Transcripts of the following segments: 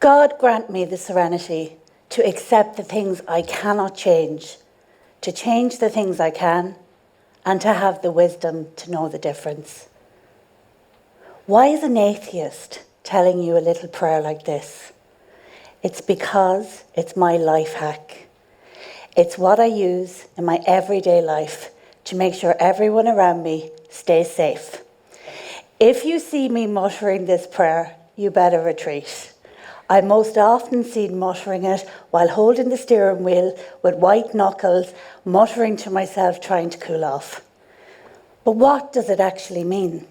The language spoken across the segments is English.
God grant me the serenity to accept the things I cannot change, to change the things I can, and to have the wisdom to know the difference. Why is an atheist telling you a little prayer like this? It's because it's my life hack. It's what I use in my everyday life to make sure everyone around me stays safe. If you see me muttering this prayer, you better retreat. I'm most often seen muttering it while holding the steering wheel with white knuckles, muttering to myself, trying to cool off. But what does it actually mean?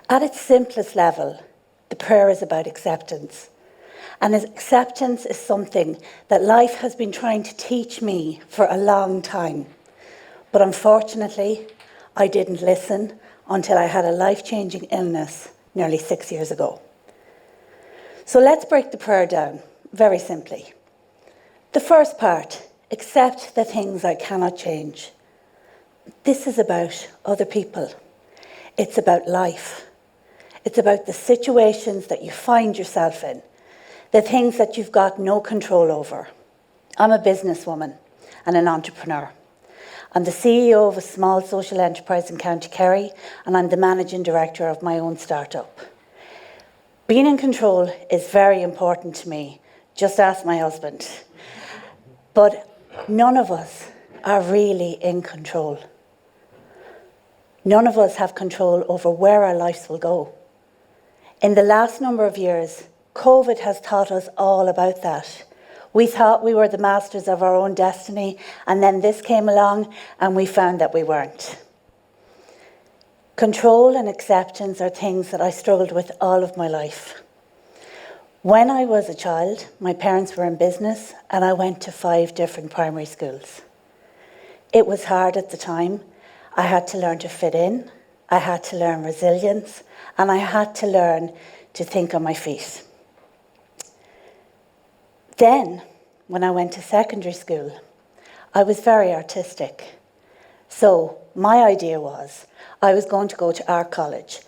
At its simplest level, the prayer is about acceptance. And acceptance is something that life has been trying to teach me for a long time. But unfortunately, I didn't listen until I had a life-changing illness nearly 6 years ago. So let's break the prayer down very simply. The first part, accept the things I cannot change. This is about other people. It's about life. It's about the situations that you find yourself in, the things that you've got no control over. I'm a businesswoman and an entrepreneur. I'm the CEO of a small social enterprise in County Kerry, and I'm the managing director of my own startup. Being in control is very important to me. Just ask my husband. But none of us are really in control. None of us have control over where our lives will go. In the last number of years, COVID has taught us all about that. We thought we were the masters of our own destiny, and then this came along and we found that we weren't. Control and acceptance are things that I struggled with all of my life. When I was a child, my parents were in business and I went to 5 different primary schools. It was hard at the time. I had to learn to fit in, I had to learn resilience, and I had to learn to think on my feet. Then, when I went to secondary school, I was very artistic. So my idea was I was going to go to art college.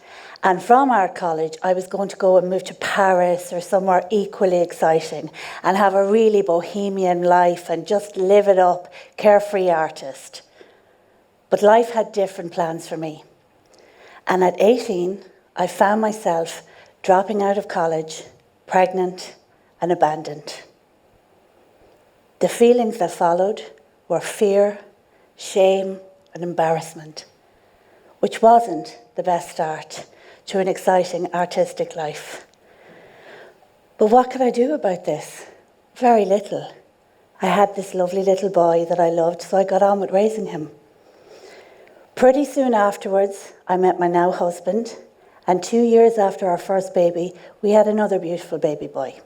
And from art college, I was going to go and move to Paris or somewhere equally exciting and have a really bohemian life and just live it up, carefree artist. But life had different plans for me. And at 18, I found myself dropping out of college, pregnant and abandoned. The feelings that followed were fear, shame, and embarrassment, which wasn't the best start to an exciting artistic life. But what could I do about this? Very little. I had this lovely little boy that I loved, so I got on with raising him. Pretty soon afterwards, I met my now husband, and 2 years after our first baby, we had another beautiful baby boy.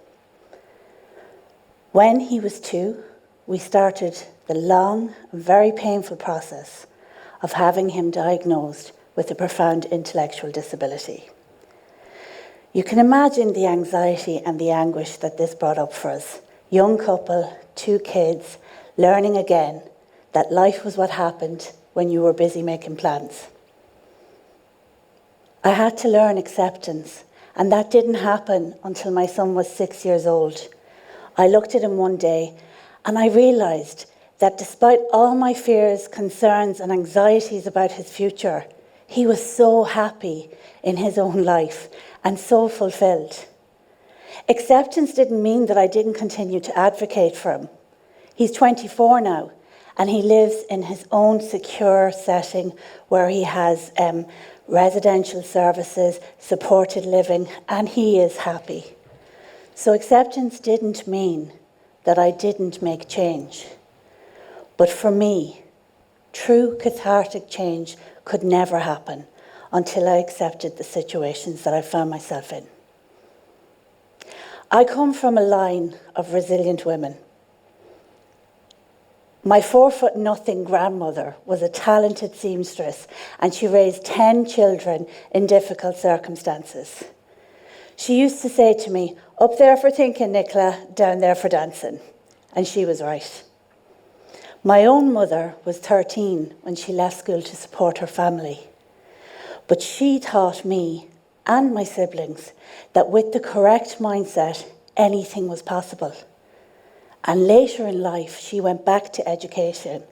When he was 2, we started the long and very painful process of having him diagnosed with a profound intellectual disability. You can imagine the anxiety and the anguish that this brought up for us. Young couple, 2 kids, learning again that life was what happened when you were busy making plans. I had to learn acceptance, and that didn't happen until my son was 6 years old. I looked at him one day and I realised that despite all my fears, concerns and anxieties about his future, he was so happy in his own life and so fulfilled. Acceptance didn't mean that I didn't continue to advocate for him. He's 24 now and he lives in his own secure setting where he has residential services, supported living, and he is happy. So acceptance didn't mean that I didn't make change. But for me, true cathartic change could never happen until I accepted the situations that I found myself in. I come from a line of resilient women. My 4'0" grandmother was a talented seamstress and she raised 10 children in difficult circumstances. She used to say to me, "Up there for thinking, Nicola, down there for dancing." And she was right. My own mother was 13 when she left school to support her family. But she taught me and my siblings that with the correct mindset, anything was possible. And later in life, she went back to education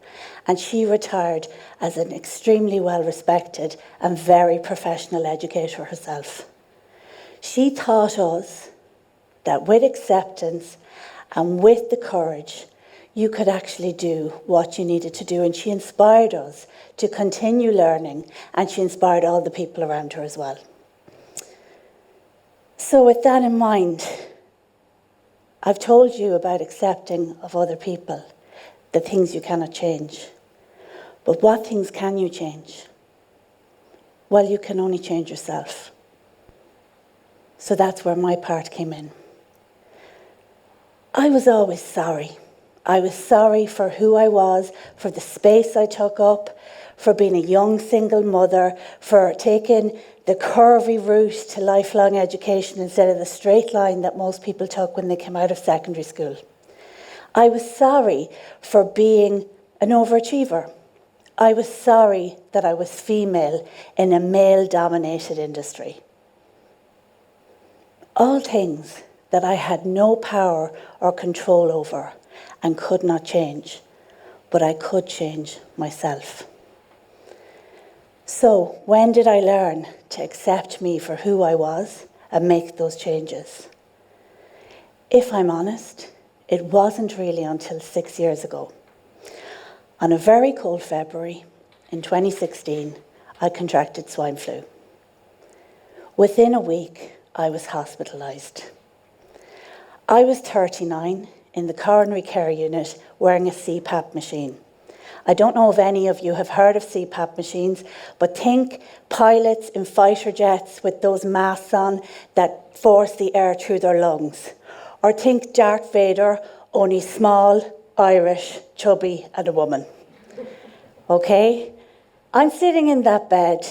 and she retired as an extremely well-respected and very professional educator herself. She taught us that with acceptance and with the courage, you could actually do what you needed to do. And she inspired us to continue learning, and she inspired all the people around her as well. So with that in mind, I've told you about accepting of other people, the things you cannot change. But what things can you change? Well, you can only change yourself. So that's where my part came in. I was always sorry. I was sorry for who I was, for the space I took up, for being a young single mother, for taking the curvy route to lifelong education instead of the straight line that most people took when they came out of secondary school. I was sorry for being an overachiever. I was sorry that I was female in a male-dominated industry. All things that I had no power or control over and could not change, but I could change myself. So, when did I learn to accept me for who I was and make those changes? If I'm honest, it wasn't really until 6 years ago. On a very cold February in 2016, I contracted swine flu. Within a week, I was hospitalised. I was 39 in the coronary care unit wearing a CPAP machine. I don't know if any of you have heard of CPAP machines, but think pilots in fighter jets with those masks on that force the air through their lungs. Or think Darth Vader, only small, Irish, chubby, and a woman. Okay? I'm sitting in that bed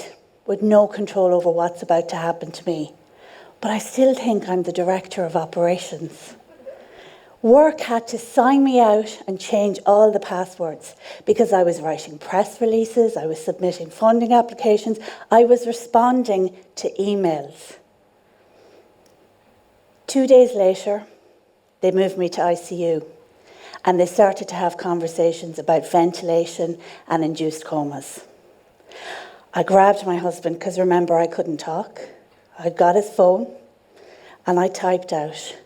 with no control over what's about to happen to me, but I still think I'm the director of operations. Work had to sign me out and change all the passwords because I was writing press releases, I was submitting funding applications, I was responding to emails. 2 days later, they moved me to ICU and they started to have conversations about ventilation and induced comas. I grabbed my husband because remember I couldn't talk. I got his phone and I typed out,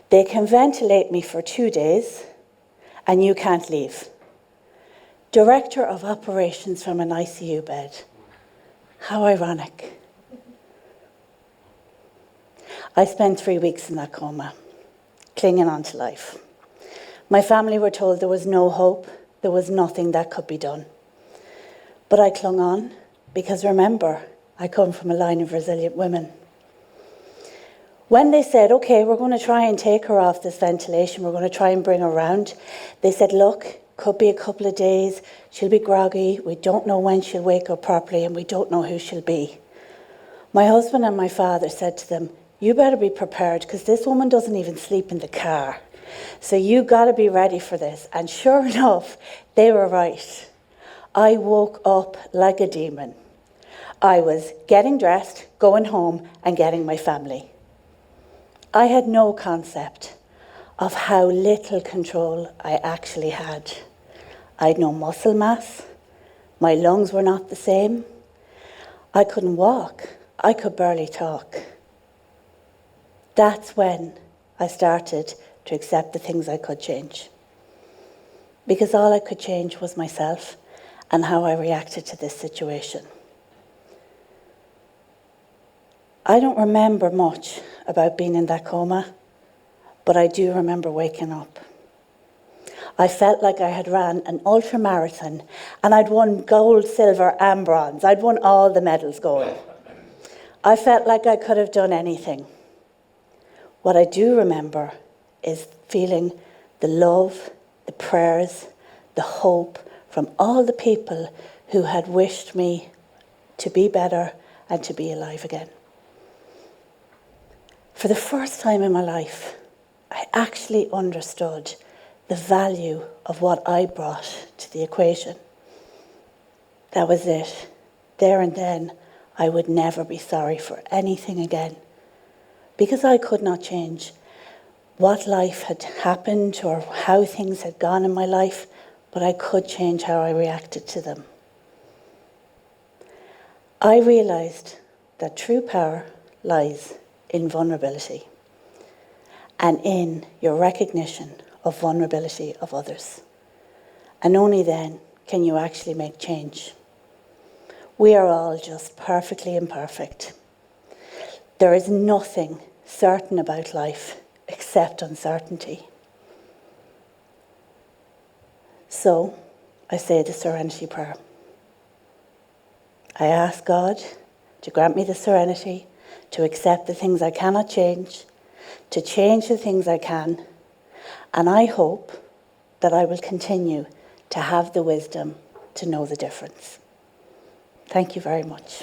"They can ventilate me for 2 days and you can't leave." Director of operations from an ICU bed. How ironic. I spent 3 weeks in that coma, clinging on to life. My family were told there was no hope, there was nothing that could be done. But I clung on because remember, I come from a line of resilient women. When they said, okay, we're going to try and take her off this ventilation, we're going to try and bring her around, they said, look, could be a couple of days, she'll be groggy, we don't know when she'll wake up properly and we don't know who she'll be. My husband and my father said to them, you better be prepared because this woman doesn't even sleep in the car. So you got to be ready for this. And sure enough, they were right. I woke up like a demon. I was getting dressed, going home and getting my family. I had no concept of how little control I actually had. I had no muscle mass. My lungs were not the same. I couldn't walk. I could barely talk. That's when I started to accept the things I could change. Because all I could change was myself and how I reacted to this situation. I don't remember much about being in that coma, but I do remember waking up. I felt like I had ran an ultramarathon and I'd won gold, silver and bronze. I'd won all the medals going. I felt like I could have done anything. What I do remember is feeling the love, the prayers, the hope from all the people who had wished me to be better and to be alive again. For the first time in my life, I actually understood the value of what I brought to the equation. That was it. There and then, I would never be sorry for anything again, because I could not change what life had happened or how things had gone in my life, but I could change how I reacted to them. I realised that true power lies in vulnerability and in your recognition of vulnerability of others. And only then can you actually make change. We are all just perfectly imperfect. There is nothing certain about life except uncertainty. So I say the Serenity Prayer. I ask God to grant me the serenity to accept the things I cannot change, to change the things I can, and I hope that I will continue to have the wisdom to know the difference. Thank you very much.